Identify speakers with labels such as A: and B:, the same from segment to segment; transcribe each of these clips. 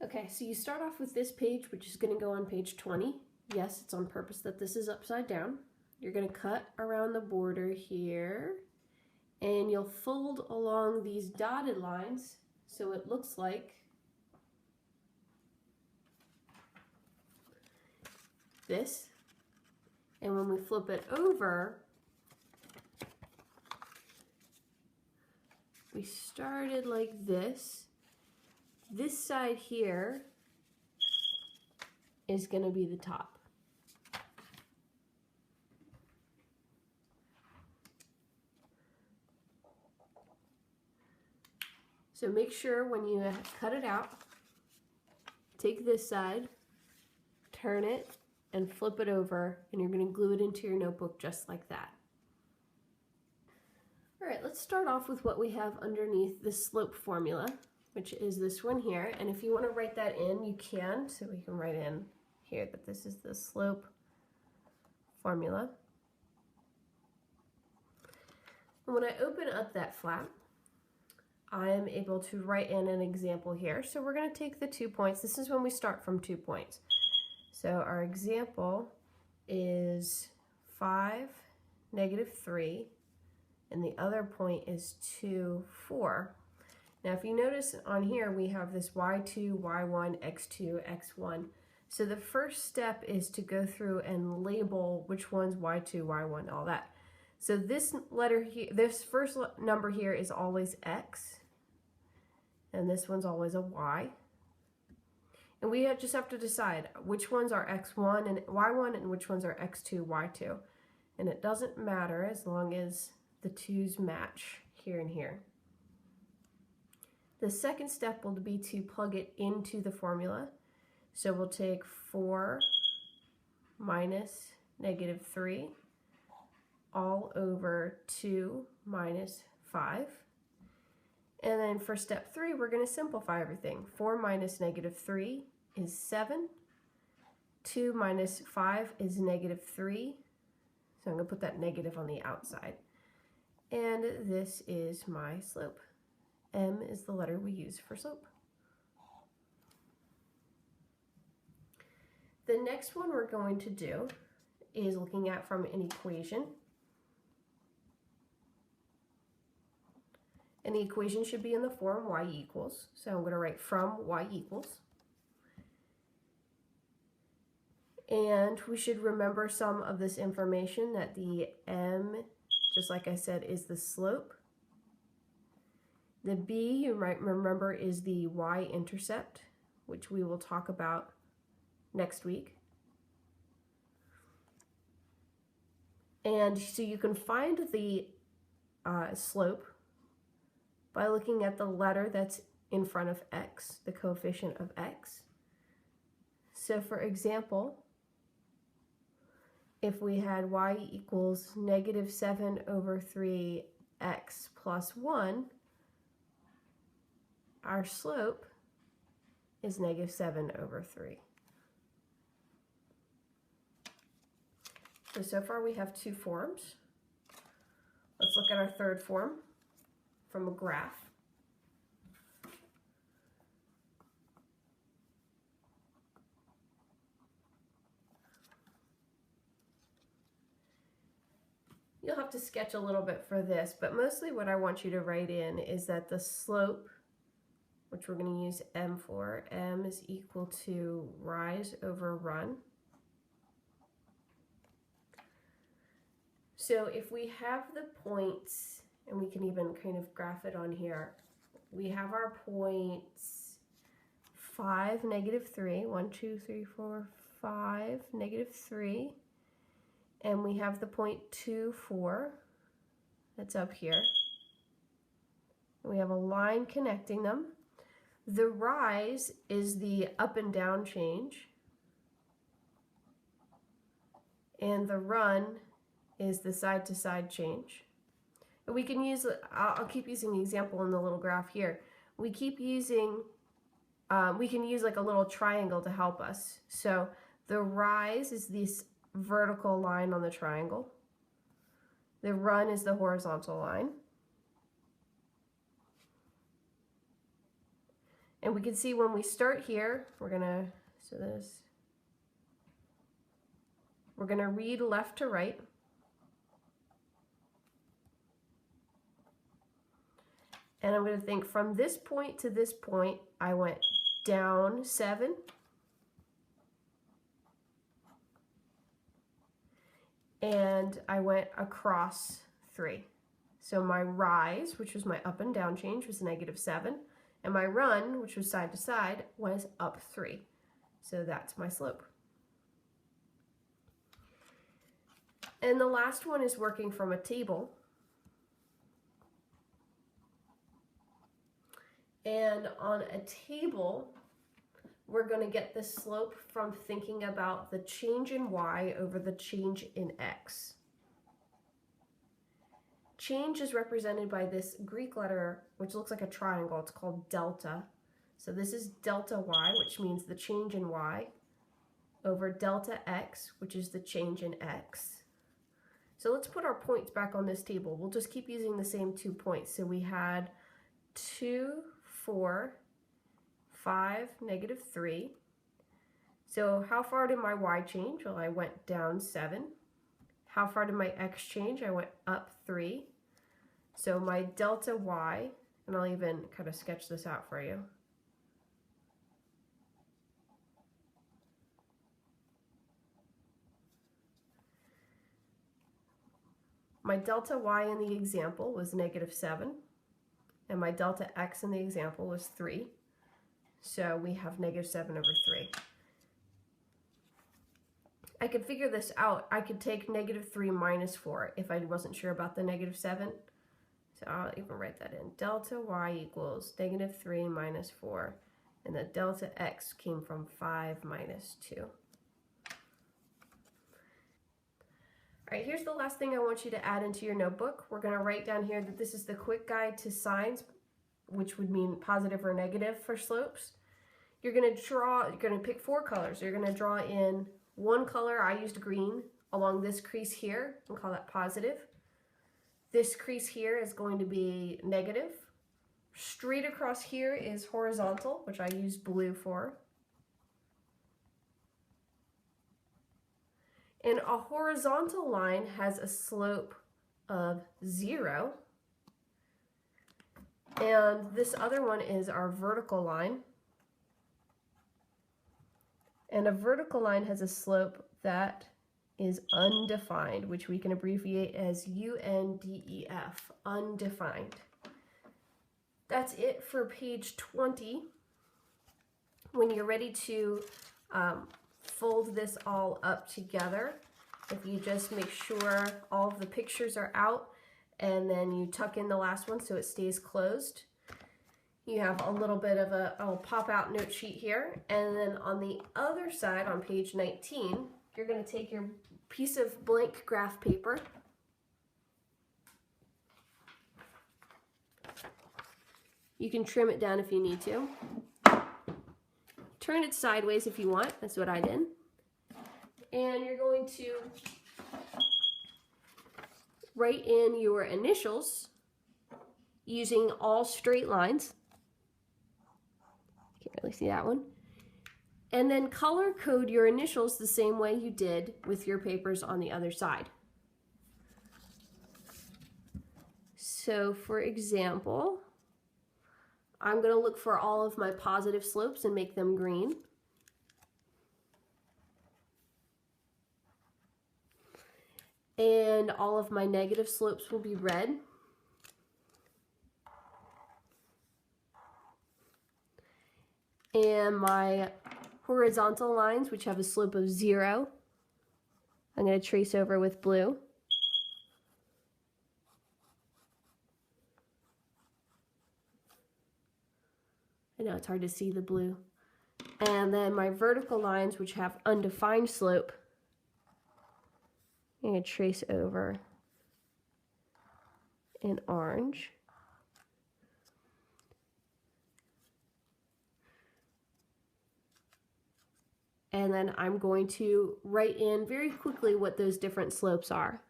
A: Okay, so you start off with this page, which is going to go on page 20. Yes, it's on purpose that this is upside down. You're going to cut around the border here, and you'll fold along these dotted lines so it looks like this. And when we flip it over, we started like this. This side here is going to be the top. So make sure when you cut it out, take this side, turn it, and flip it over, and you're going to glue it into your notebook just like that. All right, let's start off with what we have underneath the slope formula, which is this one here. And if you want to write that in, you can. So we can write in here that this is the slope formula. And when I open up that flap, I am able to write in an example here. So we're going to take the 2 points. This is when we start from 2 points. So our example is 5, -3, and the other point is 2, 4. Now if you notice on here we have this y2, y1, x2, x1. So the first step is to go through and label which one's y2, y1, all that. So this letter here, this first number here is always x, and this one's always a y. And we just have to decide which ones are x1 and y1 and which ones are x2, y2. And it doesn't matter as long as the 2's match here and here. The second step will be to plug it into the formula. So we'll take 4 minus -3 all over 2 minus 5. And then for step 3, we're going to simplify everything. 4 minus -3 is 7. 2 minus 5 is -3. So I'm going to put that negative on the outside. And this is my slope. M is the letter we use for slope. The next one we're going to do is looking at from an equation. And the equation should be in the form y equals. So I'm going to write from y equals. And we should remember some of this information, that the m, just like I said, is the slope. The b, you might remember, is the y-intercept, which we will talk about next week. And so you can find the slope by looking at the letter that's in front of x, the coefficient of x. So for example, if we had y equals -7/3x plus 1, our slope is -7/3. So far we have 2 forms. Let's look at our third form from a graph. You'll have to sketch a little bit for this, but mostly what I want you to write in is that the slope, which we're going to use m for, m is equal to rise over run. So if we have the points, and we can even kind of graph it on here, we have our points 5, -3, 1, 2, 3, 4, 5, -3, and we have the point 2, 4, that's up here. We have a line connecting them. The rise is the up and down change, and the run is the side to side change. And we can use, I'll keep using the example in the little graph here. We keep using, we can use like a little triangle to help us. So the rise is this vertical line on the triangle. The run is the horizontal line. And we can see when we start here, we're gonna read left to right. And I'm going to think from this point to this point, I went down 7. And I went across 3. So my rise, which was my up and down change, was -7. And my run, which was side to side, was up 3. So that's my slope. And the last one is working from a table. And on a table, we're going to get the slope from thinking about the change in y over the change in x. Change is represented by this Greek letter, which looks like a triangle. It's called delta. So this is delta y, which means the change in y, over delta x, which is the change in x. So let's put our points back on this table. We'll just keep using the same 2 points. So we had 2, 4, 5, -3. So how far did my y change? Well, I went down 7. How far did my x change? I went up 3. So my delta y, and I'll even kind of sketch this out for you. My delta y in the example was -7, and my delta x in the example was 3. So we have -7 over 3. I could figure this out. I could take -3 minus 4 if I wasn't sure about the -7. So I'll even write that in. Delta y equals -3 minus 4. And the delta x came from 5 minus 2. All right, here's the last thing I want you to add into your notebook. We're going to write down here that this is the quick guide to signs, which would mean positive or negative for slopes. You're going to pick 4 colors. You're going to draw in one color. I used green along this crease here and call that positive. This crease here is going to be negative. Straight across here is horizontal, which I use blue for. And a horizontal line has a slope of 0. And this other one is our vertical line. And a vertical line has a slope that is undefined, which we can abbreviate as UNDEF, undefined. That's it for page 20. When you're ready to fold this all up together, if you just make sure all of the pictures are out and then you tuck in the last one so it stays closed. You have a little bit of a pop-out note sheet here, and then on the other side on page 19, you're going to take your piece of blank graph paper. You can trim it down if you need to. Turn it sideways if you want. That's what I did. And you're going to write in your initials using all straight lines. Can't really see that one. And then color code your initials the same way you did with your papers on the other side. So for example, I'm going to look for all of my positive slopes and make them green. And all of my negative slopes will be red. And my horizontal lines, which have a slope of 0, I'm going to trace over with blue. I know it's hard to see the blue. And then my vertical lines, which have undefined slope, I'm going to trace over in orange. And then I'm going to write in very quickly what those different slopes are.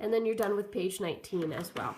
A: and then you're done with page 19 as well.